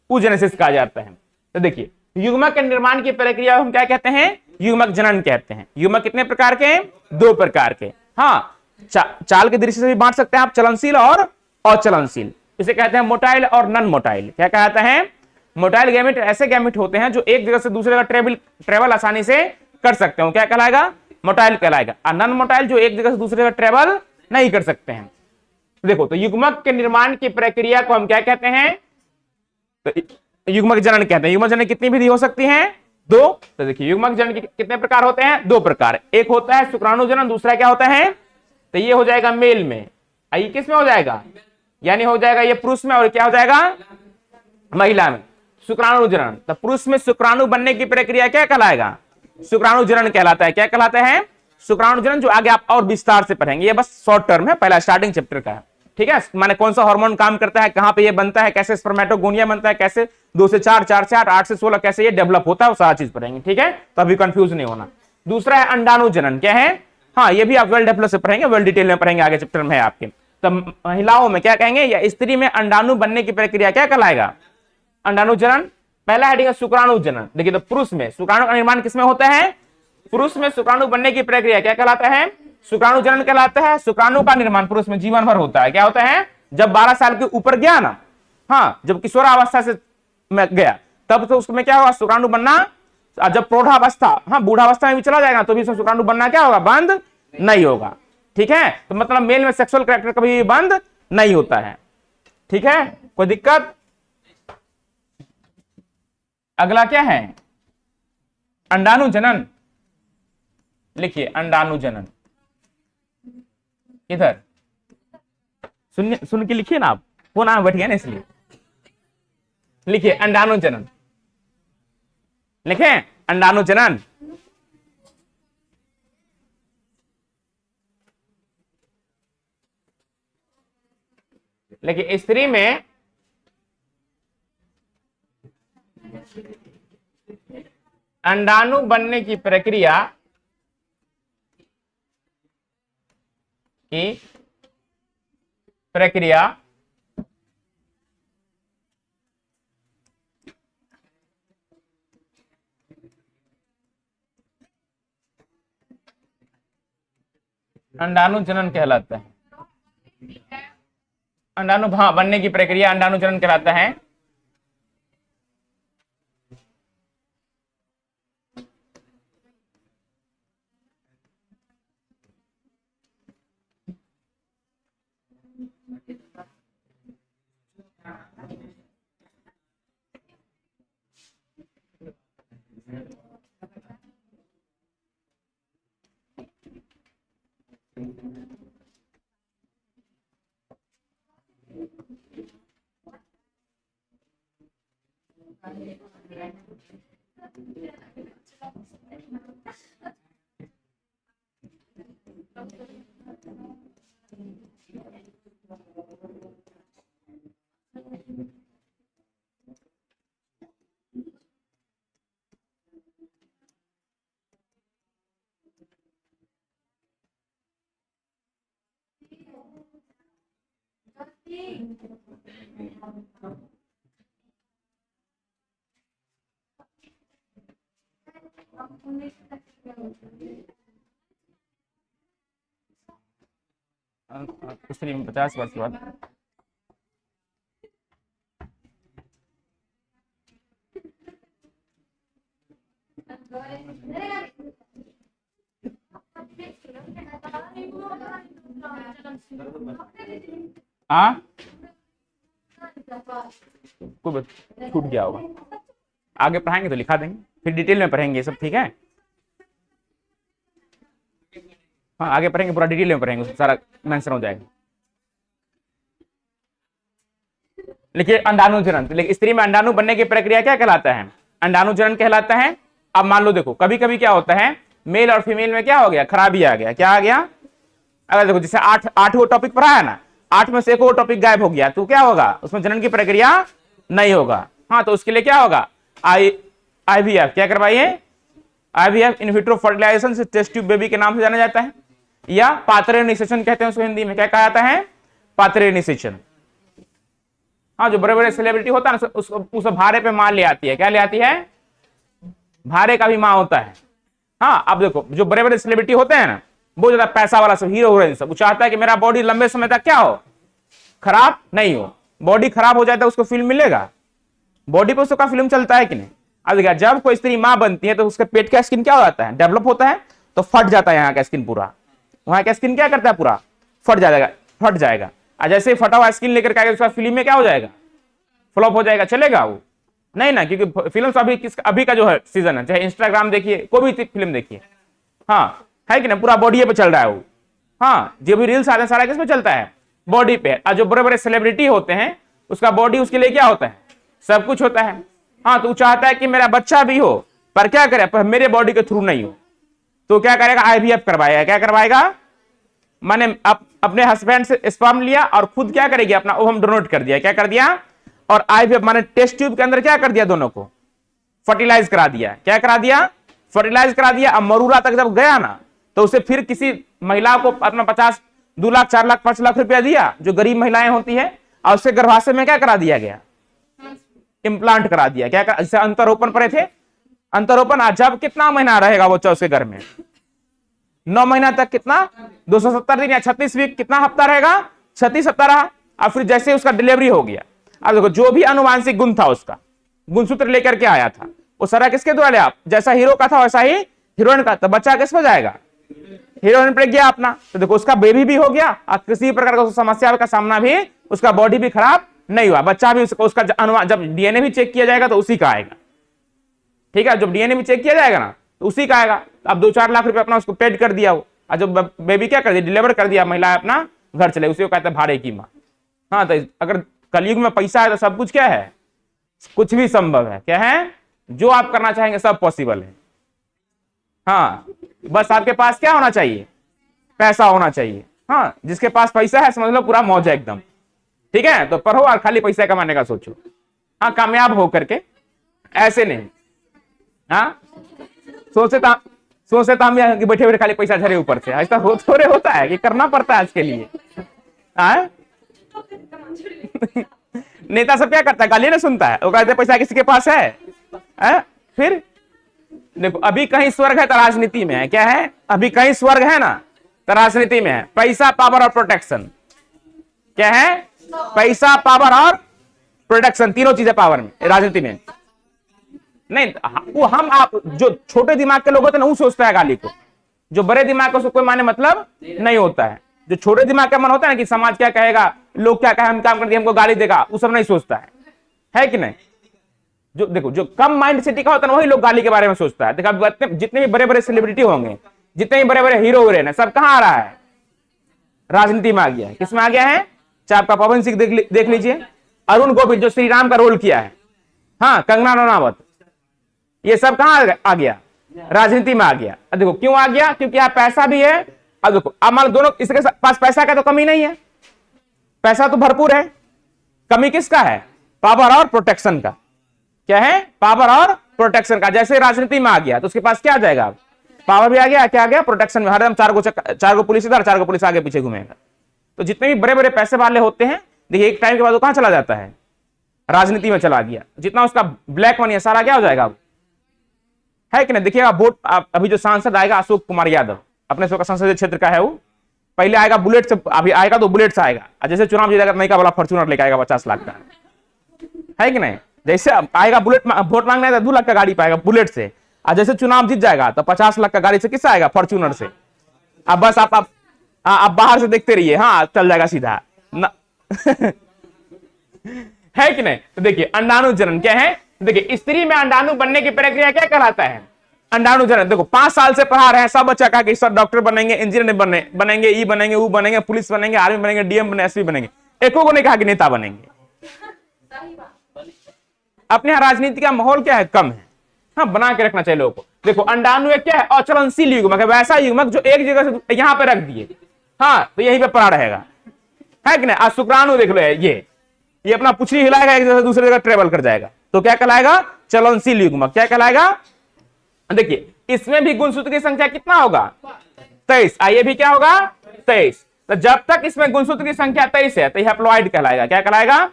oogenesis कहा जाता है। तो देखिए युग्मक के निर्माण की प्रक्रिया हम क्या कहते हैं, युग्मक जनन कहते हैं। युग्मक कितने प्रकार के, 2 प्रकार के। हाँ चाल के दृष्टि से भी बांट सकते हैं आप, चलनशील और अचलनशील। इसे कहते हैं मोटाइल और नॉन मोटाइल। क्या कहता है, मोटाइल गैमेट ऐसे गैमेट होते हैं जो एक जगह से दूसरी जगह ट्रेवल आसानी से कर सकते हो, क्या कहलाएगा, मोटाइल कहलाएगा। और नॉन मोटाइल जो एक जगह से दूसरी जगह ट्रेवल नहीं कर सकते हैं। देखो तो युग्मक के निर्माण की प्रक्रिया को हम क्या कहते हैं, तो युग्मक जनन कहते हैं। युग्मक जनन कितनी विधि हो सकती है, 2। तो देखिए युग्मक जनन के कितने प्रकार होते हैं, 2 प्रकार। एक होता है शुक्राणु जनन, दूसरा क्या होता है, तो ये हो जाएगा मेल में, ये किस में हो जाएगा, यानी हो जाएगा ये पुरुष में, और क्या हो जाएगा महिला में, शुक्राणु जनन। तो पुरुष में शुक्राणु बनने की प्रक्रिया क्या कहलाएगा, शुक्राणु जनन कहलाता है। क्या कहलाता है, शुक्राणु जनन, जो आगे आप और विस्तार से पढ़ेंगे। ये बस शॉर्ट टर्म है, पहला स्टार्टिंग चैप्टर का है, ठीक है। माने कौन सा हार्मोन काम करता है, कहां पे ये बनता है, कैसे स्पर्मेटोगोनिया बनता है, कैसे 2 से 4, 4 से 8, 8 से 16 कैसे ये डेवलप होता है, वो सारा चीज पढ़ेंगे, ठीक है। तो अभी कंफ्यूज नहीं होना। दूसरा है अंडाणु जनन। क्या है, हाँ, ये भी आप वेल डेवलप से पढ़ेंगे, वेल डिटेल में पढ़ेंगे, आगे चैप्टर में है आपके। तो महिलाओं में क्या कहेंगे, या स्त्री में अंडाणु बनने की प्रक्रिया क्या कहलाएगा, अंडाणु जनन। पहला हेडिंग है शुक्राणु जनन। देखिए, तो पुरुष में शुक्राणु का निर्माण किसमें होता है, पुरुष में शुक्राणु बनने की प्रक्रिया क्या कहलाता है, शुक्राणु जनन कहलाता है। शुक्राणु का निर्माण पुरुष में जीवन भर होता है, क्या होता है, जब 12 साल के ऊपर गया ना, हाँ, जब किशोरावस्था से गया तब तो उसमें क्या होगा, शुक्राणु बनना। जब प्रौढ़ावस्था, हाँ, बूढ़ावस्था में भी चला जाएगा तो भी उसमें शुक्राणु बनना क्या होगा, बंद नहीं होगा। ठीक है, तो मतलब मेल में सेक्सुअल कैरेक्टर कभी भी बंद नहीं होता है। ठीक है, कोई दिक्कत। अगला क्या है, अंडाणु जनन। लिखिए अंडाणु जनन, इधर सुन के लिखिए ना, आप वो नाम बैठ गया ना इसलिए। लिखिए अंडाणु जनन, लिखे अंडाणु जनन। लेकिन स्त्री में अंडाणु बनने की प्रक्रिया अंडाणु जनन कहलाता है। अंडाणु बनने की प्रक्रिया अंडाणु जनन कहलाता है। स्त्री में 50 वर्ष बाद छूट गया होगा, आगे पढ़ाएंगे तो लिखा देंगे, फिर डिटेल में पढ़ेंगे सब। ठीक है, हाँ, आगे पढ़ेंगे, पूरा डिटेल में पढ़ेंगे, सारा मेंशन हो जाएगा। लिखिए अंडाणु जनन। लेकिन स्त्री में अंडाणु बनने की प्रक्रिया क्या कहलाता है, अंडाणु जनन कहलाता है। अब मान लो, देखो कभी कभी क्या होता है, मेल और फीमेल में क्या हो गया, खराबी आ गया। क्या आ गया, अगर देखो जैसे 8 वो टॉपिक पढ़ा है ना, 8 में से एक और टॉपिक गायब हो गया तो क्या होगा, उसमें जनन की प्रक्रिया नहीं होगा। हाँ, तो उसके लिए क्या होगा, IVF क्या करवाइए, IVF इन विट्रो फर्टिलाइजेशन से टेस्ट ट्यूब बेबी के नाम से जाना जाता है, या पात्रे निषेचन कहते हैं उसको हिंदी में। क्या कहा जाता है, पात्रे निषेचन। हाँ, जो बड़े बड़े सेलिब्रिटी होता है ना, उस भारे पे मां ले आती है। क्या ले आती है, भारे का भी मां होता है। हाँ, अब देखो जो बड़े बड़े सेलिब्रिटी होते हैं ना, बहुत ज्यादा पैसा वाला सब, हीरो हीरोइन सब, वो चाहता है कि मेरा बॉडी लंबे समय तक क्या हो, खराब नहीं हो। बॉडी खराब हो जाए तो उसको फिल्म मिलेगा, बॉडी पे उसका फिल्म चलता है कि नहीं। अब देखिए, जब कोई स्त्री मां बनती है तो उसके पेट का स्किन क्या हो जाता है, डेवलप होता है, तो फट जाता है यहाँ का स्किन पूरा। वहां का स्किन क्या करता है, पूरा फट जाएगा। और जैसे ही फटा हुआ स्किन लेकर के उसका फिल्म में क्या हो जाएगा, फ्लॉप हो जाएगा। चलेगा वो नहीं ना, क्योंकि फिल्म अभी का जो है सीजन है, चाहे इंस्टाग्राम देखिए, कोई भी फिल्म देखिए, हाँ है कि ना, पूरा बॉडी पे चल रहा है वो। हाँ, जो भी रील्स आते हैं सारा किस पे चलता है, बॉडी पे। और जो बड़े बड़े सेलिब्रिटी होते हैं उसका बॉडी उसके लिए क्या होता है, सब कुछ होता है। हाँ, तो चाहता है कि मेरा बच्चा भी हो, पर क्या करे, पर मेरे बॉडी के थ्रू नहीं हो, तो क्या करेगा, IVF करवाएगा। क्या करवाएगा, मैंने अपने हस्बैंड से स्पर्म लिया और खुद क्या करेगी, अपना ओवम डोनेट कर दिया। क्या कर दिया, और IVF माने टेस्ट ट्यूब के अंदर क्या कर दिया, दोनों को फर्टिलाइज करा दिया। क्या करा दिया, फर्टिलाइज करा दिया। अब मरूरा तक जब गया ना, तो उसे फिर किसी महिला को अपना 50, 2 लाख, 4 लाख, 5 लाख रुपया दिया, जो गरीब महिलाएं होती है, और उसके गर्भाशय में क्या करा दिया गया? इम्प्लांट करा दिया। क्या जैसे अंतरोपण पड़े थे, अंतरोपण जब कितना महीना रहेगा वो उसके घर में? 9 महीना तक, कितना 270 दिन या 36 वीक, कितना हफ्ता रहेगा? 36 हफ्ता रहा। और फिर जैसे उसका डिलीवरी हो गया, अब देखो जो भी अनुवांशिक गुण था उसका, गुणसूत्र लेकर के आया था, वो सारा किसके द्वारा लिया? जैसा हीरो का था वैसा ही हीरोइन का। तो बच्चा किस पे जाएगा? हीरोइन पे गया अपना। तो देखो उसका बेबी भी हो गया और किसी प्रकार का समस्या का सामना भी, उसका बॉडी भी खराब नहीं हुआ, बच्चा भी उसका अनुमान, जब डीएनए भी चेक किया जाएगा तो उसी का आएगा। ठीक है, जब डीएनए भी चेक किया जाएगा ना तो उसी का आएगा। अब 2-4 लाख रुपए अपना उसको पेड कर दिया हो, और जब बेबी क्या कर दिया? डिलीवर कर दिया, महिला अपना घर चले, उसी को कहते हैं भाड़े की माँ। हाँ, तो अगर कलयुग में पैसा है तो सब कुछ क्या है? कुछ भी संभव है। क्या है? जो आप करना चाहेंगे सब पॉसिबल है। हाँ, बस आपके पास क्या होना चाहिए? पैसा होना चाहिए। हाँ, जिसके पास पैसा है समझ लो पूरा मौज है एकदम। ठीक है, तो पढ़ो और खाली पैसा कमाने का सोचो। हाँ, कामयाब हो करके, ऐसे नहीं। हाँ, सोचते तो हम बैठे बैठे खाली पैसा झरे ऊपर से, ऐसा थोड़े होता है कि करना पड़ता है इसके लिए। हाँ? नेता सब क्या करता है? गाली ना सुनता है, वो कहते पैसा किसी के पास है? फिर देखो, अभी कहीं स्वर्ग है तो राजनीति में है। क्या है? अभी कहीं स्वर्ग है ना तो राजनीति में है। पैसा, पावर और प्रोटेक्शन। क्या है? पैसा, पावर और प्रोटेक्शन, तीनों चीजें पावर में, राजनीति में नहीं। वो हम आप जो छोटे दिमाग के लोग होते हैं ना, वो सोचता है गाली को। जो बड़े दिमाग का उसको कोई माने मतलब नहीं होता है। जो छोटे दिमाग का मन होता है ना कि समाज क्या कहेगा, लोग क्या कहे, हम काम कर दिए हमको गाली देगा, वो सब नहीं सोचता है कि नहीं? जो देखो, जो कम माइंड सेट का होता है ना, वही लोग गाली के बारे में सोचता है। देखो, जितने भी बड़े बड़े सेलिब्रिटी होंगे, जितने भी बड़े बड़े हीरो हीरोइन है, सब कहां आ रहा है? राजनीति में आ गया है। किसमें आ गया है? चाहे आपका पवन सिंह देख लीजिए, अरुण गोविल जो श्री राम का रोल किया है, हाँ, कंगना रनावत, ये सब कहां आ गया? राजनीति में आ गया। देखो क्यों आ गया? क्योंकि यहाँ पैसा भी है। अब देखो, अब मान लो दोनों, इसके पास पैसा का तो कमी नहीं है, पैसा तो भरपूर है, कमी किसका है? पावर और प्रोटेक्शन का। क्या है? पावर और प्रोटेक्शन का। जैसे राजनीति में आ गया तो उसके पास क्या आ जाएगा? पावर भी आ गया, क्या आ गया? प्रोटेक्शन में। हरदम 4 गो पुलिस इधर, 4 गो पुलिस आगे पीछे घूमेगा। तो जितने भी बड़े बड़े पैसे वाले होते हैं, देखिए एक टाइम के बाद वो कहां चला जाता है? राजनीति में चला गया। जितना उसका ब्लैक मनी है सारा क्या हो जाएगा? है कि नहीं? देखिएगा वोट, अभी जो सांसद आएगा अशोक कुमार यादव, अपने संसदीय क्षेत्र का है, वो पहले आएगा बुलेट से, अभी आएगा तो बुलेट से आएगा। जैसे चुनाव जीतेगा नई का वाला फॉर्च्यूनर लेकर आएगा 50 लाख का। है कि नहीं? जैसे आएगा बुलेट, वोट मांगने तो 2 लाख का गाड़ी पाएगा बुलेट से, और जैसे चुनाव जीत जाएगा तो 50 लाख का गाड़ी से किससे आएगा? फॉर्च्यूनर से। अब बस आप बाहर से देखते रहिए, हाँ, चल जाएगा सीधा है कि नहीं? तो देखिए अंडाणु जनन क्या है? देखिए स्त्री में अंडाणु बनने की प्रक्रिया क्या कहलाता है? अंडाणु जनन। देखो 5 साल से पढ़ा रहे हैं, सब बच्चा कहा कि सर डॉक्टर बनेंगे, इंजीनियर बनेंगे, ई बनेंगे, वो बनेंगे, पुलिस बनेंगे, आर्मी बनेंगे, डीएम बनेंगे, एसपी बनेंगे। एको को नहीं कहा कि नेता बनेंगे। अपने यहाँ राजनीति का माहौल क्या है? कम है। हाँ, बना के रखना चाहिए लोगों को। देखो अंडाणु एक क्या है? अचलनशील युग्मक है, वैसा युग्मक जो एक जगह से यहाँ पे रख दिए, हाँ, तो यहीं पे पड़ा रहेगा। है कि नहीं? आज शुक्राणु देख लो, ये अपना पुछड़ी हिलाएगा, एक जगह से दूसरी जगह ट्रेवल कर जाएगा, तो क्या कहलाएगा? चलनशील युग्मक। क्या कहलाएगा? देखिए इसमें भी गुणसूत्र की संख्या कितना होगा? 23। आइए भी क्या होगा? 23। तो जब तक इसमें गुणसूत्र की संख्या 23 है तो यह हैप्लॉइड कहलाएगा। क्या कहलाएगा?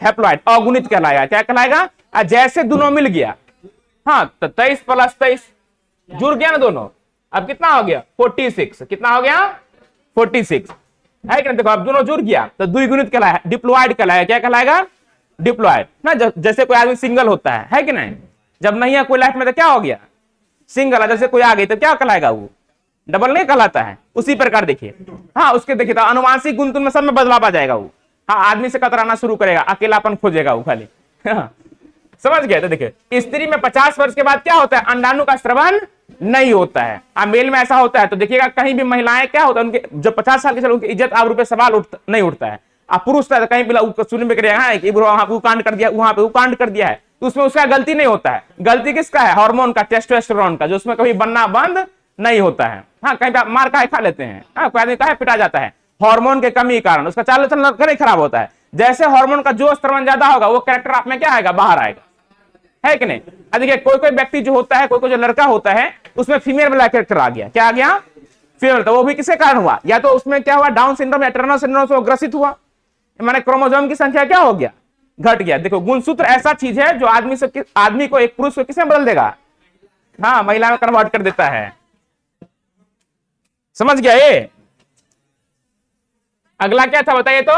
हैप्लॉइड, अगुणित कहलाएगा। क्या कहलाएगा? जैसे दोनों मिल गया, हाँ, तो 23 + 23 जुड़ गया ना दोनों, अब कितना हो गया? 46। कितना हो गया? 46। है कि नहीं? देखो अब दोनों जुड़ गया तो द्विगुणित कहलाएगा, डिप्लॉइड कहलाएगा। क्या कहलाएगा? डिप्लॉइड ना। जैसे कोई आदमी सिंगल होता है कि नहीं? जब नहीं है कोई लाइफ में तो क्या हो गया? सिंगल है। जैसे कोई आ गई तो क्या कहलाएगा? वो डबल नहीं कहलाता है। उसी प्रकार देखिए, हाँ, उसके देखिए तो अनुवांशिक गुण में सब में बदलाव आ जाएगा। वो हाँ, आदमी से कतराना शुरू करेगा, अकेलापन खोजेगा वो खाली। हाँ, समझ गए? तो देखिए स्त्री में 50 वर्ष के बाद क्या होता है? अंडाणु का स्रवण नहीं होता है। मेल में ऐसा होता है। तो देखिएगा कहीं भी महिलाएं क्या होता है, उनके जो 50 साल के चलो उनकी इज्जत आबरू पे सवाल नहीं उठता है। आप पुरुष था तो कहीं भी सुनने में करिएगा कि वो कांड कर दिया, वहां पे वो कांड कर दिया है, तो उसमें उसका गलती नहीं होता है। गलती किसका है? हार्मोन का, टेस्टोस्टेरोन का, जो उसमें कभी बनना बंद नहीं होता है। हाँ, कहीं पे मार काहे खा लेते हैं, हाँ, कोई आदमी काहे पिटा जाता है, हार्मोन के कमी के कारण उसका चाल चलन नहीं खराब होता है। जैसे हार्मोन का जो स्तर ज्यादा होगा वो कैरेक्टर आप में क्या आएगा? बाहर आएगा। है कि नहीं? देखिए कोई कोई व्यक्ति जो होता है, कोई कोई जो लड़का होता है, उसमें फीमेल वाला कैरेक्टर आ गया। क्या आ गया? फीमेल, तो वो भी किसके कारण हुआ? या तो उसमें क्या हुआ, डाउन सिंड्रोम या टर्नर सिंड्रोम से ग्रसित हुआ, माने क्रोमोसोम की संख्या क्या हो गया, घट गया। देखो गुणसूत्र ऐसा चीज है जो आदमी को एक पुरुष को किसमें बदल देगा, हाँ महिला में कन्वर्ट कर देता है। समझ गया ये? अगला क्या था बताइए तो?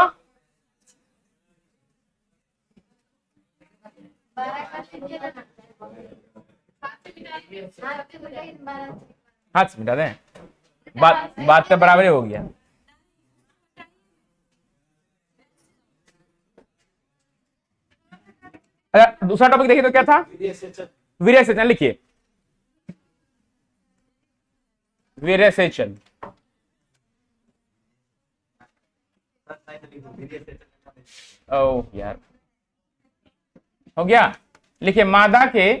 हाथ से मिटा दें, बात तो बराबर ही हो गया। अच्छा दूसरा टॉपिक देखिए तो क्या था, वीर्य सेचन। लिखिए वीर्य सेचन। ओ यार हो गया। लिखिए मादा के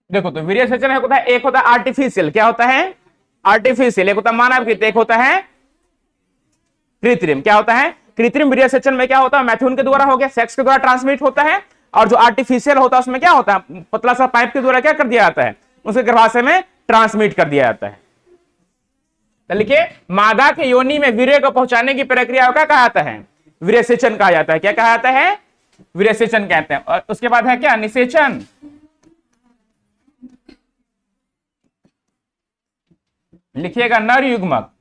देखो तो वीर्य सेचन होता है, एक होता है आर्टिफिशियल, क्या होता है आर्टिफिशियल, एक होता है मानव कृत, एक होता है कृत्रिम। क्या होता है कृत्रिम वीर्य सेचन में क्या होता है, मैथुन के द्वारा हो गया, सेक्स के द्वारा ट्रांसमिट होता है। और जो आर्टिफिशियल होता है उसमें क्या होता है, पतला सा पाइप के द्वारा क्या कर दिया जाता है, उसके गर्भाशय में ट्रांसमिट कर दिया जाता है। तो लिखिए मादा के योनि में वीर्य को पहुंचाने की प्रक्रिया को क्या कहा जाता है, वीर्य सेचन कहा जाता है। क्या कहा जाता है, वीर्य सेचन कहते हैं। और उसके बाद है क्या, निषेचन। लिखिएगा नर युग्मक।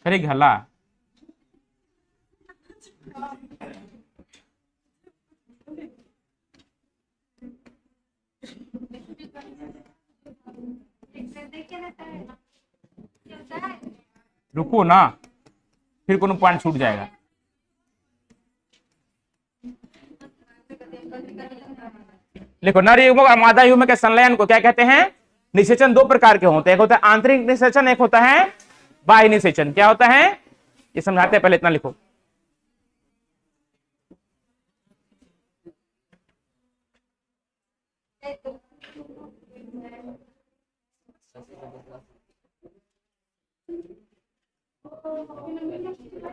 अरे घला रुको ना, फिर कोनो पॉइंट छूट जाएगा। देखो नर युग्मक और मादा युग्मक के संलयन को क्या कहते हैं, निषेचन। दो प्रकार के होते हैं, एक होता है आंतरिक निषेचन, एक होता है बाह्य निषेचन। क्या होता है ये समझाते हैं, पहले इतना लिखो।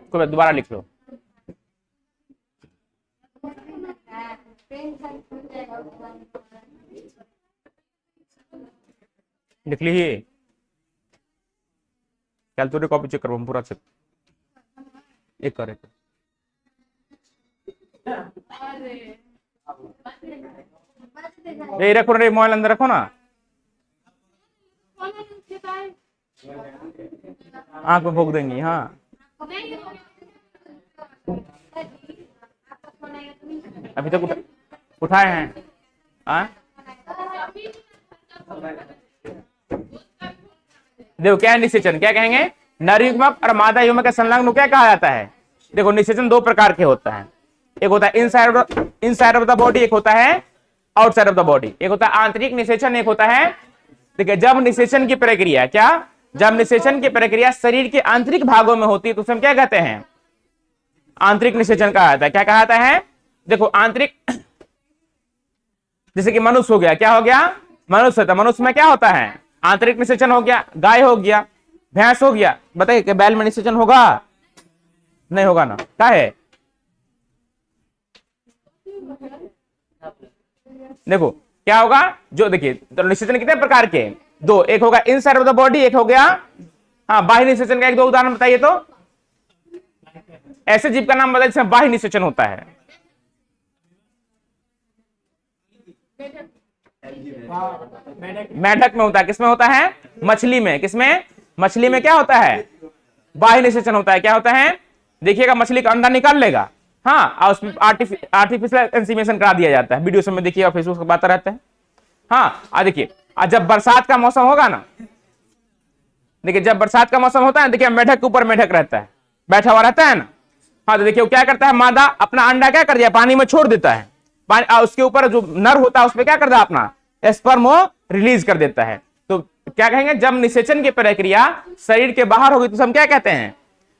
को दोबारा लिख लो। लिख लीजिए, कैलकुलेटर कॉपी चेक करो, हम पूरा चेक एक करे। ये रखो रे, मोबाइल अंदर रखो ना, आंख में भोग देंगी। हाँ अभी तक उठाए हैं। देखो क्या है निषेचन, क्या कहेंगे, नर युग्मक और मादा युग्मक के संलग्न को क्या कहा जाता है। देखो निषेचन दो प्रकार के होता है, एक होता है इनसाइड ऑफ द बॉडी, एक होता है आउटसाइड ऑफ द बॉडी। एक होता है आंतरिक निषेचन, एक होता है, देखिए जब निषेचन की प्रक्रिया क्या, जब निषेचन की प्रक्रिया शरीर के आंतरिक भागों में होती है तो उसे हम क्या कहते हैं, आंतरिक निषेचन कहा जाता है। क्या कहा जाता है, देखो आंतरिक, जैसे कि मनुष्य हो गया, क्या हो गया मनुष्य, था मनुष्य में क्या होता है आंतरिक निषेचन हो गया, गाय हो गया, भैंस हो गया। बताइए कि बैल में निषेचन होगा, नहीं होगा ना, क्या है। देखो क्या होगा, जो देखिए तो निषेचन कितने प्रकार के, दो, एक होगा इनसाइड ऑफ द बॉडी, एक हो गया हाँ बाह्य निषेचन का। एक दो उदाहरण बताइए तो, ऐसे जीव का नाम बताइए जिसमें बाह्य निषेचन होता है। मेढक में होता है, किसमें होता है, मछली में। किसमें, मछली में क्या होता है, बाह्य निषेचन होता है। क्या होता है, देखिएगा मछली का अंडा निकाल लेगा, हाँ, और उसमें आर्टिफिशियल इंसेमिनेशन करा दिया जाता है, वीडियो सब में देखिए और फेसबुक पर बातें रहते हैं। हाँ, देखिए जब बरसात का मौसम होगा ना, देखिए जब बरसात का मौसम होता है, देखिए मेढक के ऊपर मेढक रहता है, बैठा हुआ रहता है ना। हाँ, तो देखिए वो क्या करता है, मादा अपना अंडा क्या कर दिया, पानी में छोड़ देता है, पानी उसके ऊपर जो नर होता है उस पर क्या करता है, अपना स्पर्म रिलीज कर देता है। तो क्या कहेंगे, जब निषेचन की प्रक्रिया शरीर के बाहर होगी तो हम क्या कहते हैं,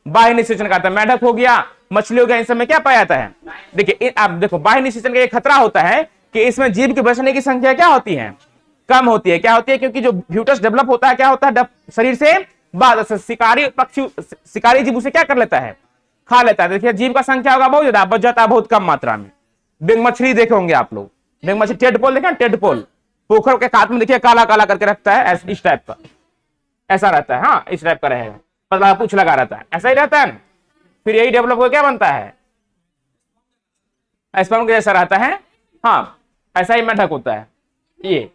बाह्य निषेचन कहते हैं। मेढक हो गया, मछली हो गया, इन सब में क्या पाया जाता है, देखिए आप देखो बाह्य निषेचन का ये खतरा होता है कि इसमें जीव के बचने की संख्या क्या होती है, कम होती है। क्या होती है, क्योंकि जो फ्यूटस डेवलप होता है क्या होता है, शरीर से बाद शिकारी पक्षी, शिकारी जीव उसे क्या कर लेता है, खा लेता है। देखिए जीव का संख्या होगा बहुत ज्यादा, बच जाता है बहुत कम मात्रा में। बिग मछली देखे होंगे आप लोग, बिग मछली टेडपोल देखे, टेडपोल पोखर के काट में देखिए काला काला करके रखता है, इस टाइप का ऐसा रहता है। हाँ, इस टाइप का रहेगा, पतला पूछ लगा रहता है, ऐसा ही रहता है ना। फिर यही डेवलप होकर क्या बनता है, स्पर्म के जैसा रहता है। हाँ, ऐसा ही मेढक होता है, ये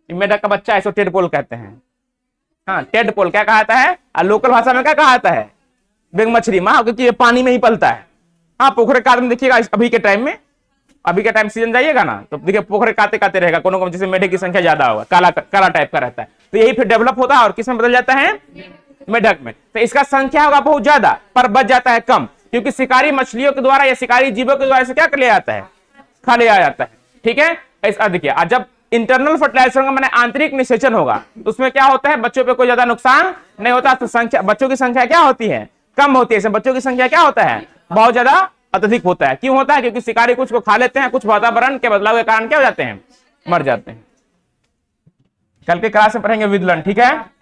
मेढक का बच्चा इसको टेडपोल कहते हैं। हाँ, टेडपोल क्या कहा जाता है, और लोकल भाषा में क्या कहा जाता है, बिग मछली माँ, क्योंकि ये पानी में ही पलता है। हाँ, पोखर कात में देखिएगा अभी के टाइम में, अभी के टाइम सीजन जाइएगा ना तो देखिए पोखर काते काते रहेगा, कोनो को जैसे मेढक की संख्या ज्यादा होगा, काला काला टाइप का रहता है। तो यही फिर डेवलप होता है और किस में बदल जाता है, मेढक में। तो इसका संख्या होगा बहुत ज्यादा पर बच जाता है कम, क्योंकि शिकारी मछलियों के द्वारा या शिकारी जीवों के द्वारा इसे क्या कर लिया जाता है, खा लिया जाता है। ठीक है, ऐसा देखिए जब इंटरनल फर्टिलाइजेशन का मैंने आंतरिक निषेचन होगा तो उसमें क्या होता है, बच्चों पे कोई ज्यादा नुकसान नहीं होता, तो संख्या बच्चों की संख्या क्या होती है, कम होती है। इसमें बच्चों की संख्या क्या होता है, बहुत ज्यादा अत्यधिक होता है। क्यों होता है, क्योंकि शिकारी कुछ को खा लेते हैं, कुछ वातावरण के बदलाव के कारण क्या हो जाते हैं, मर जाते हैं। कल के क्लास में पढ़ेंगे विदलन, ठीक है।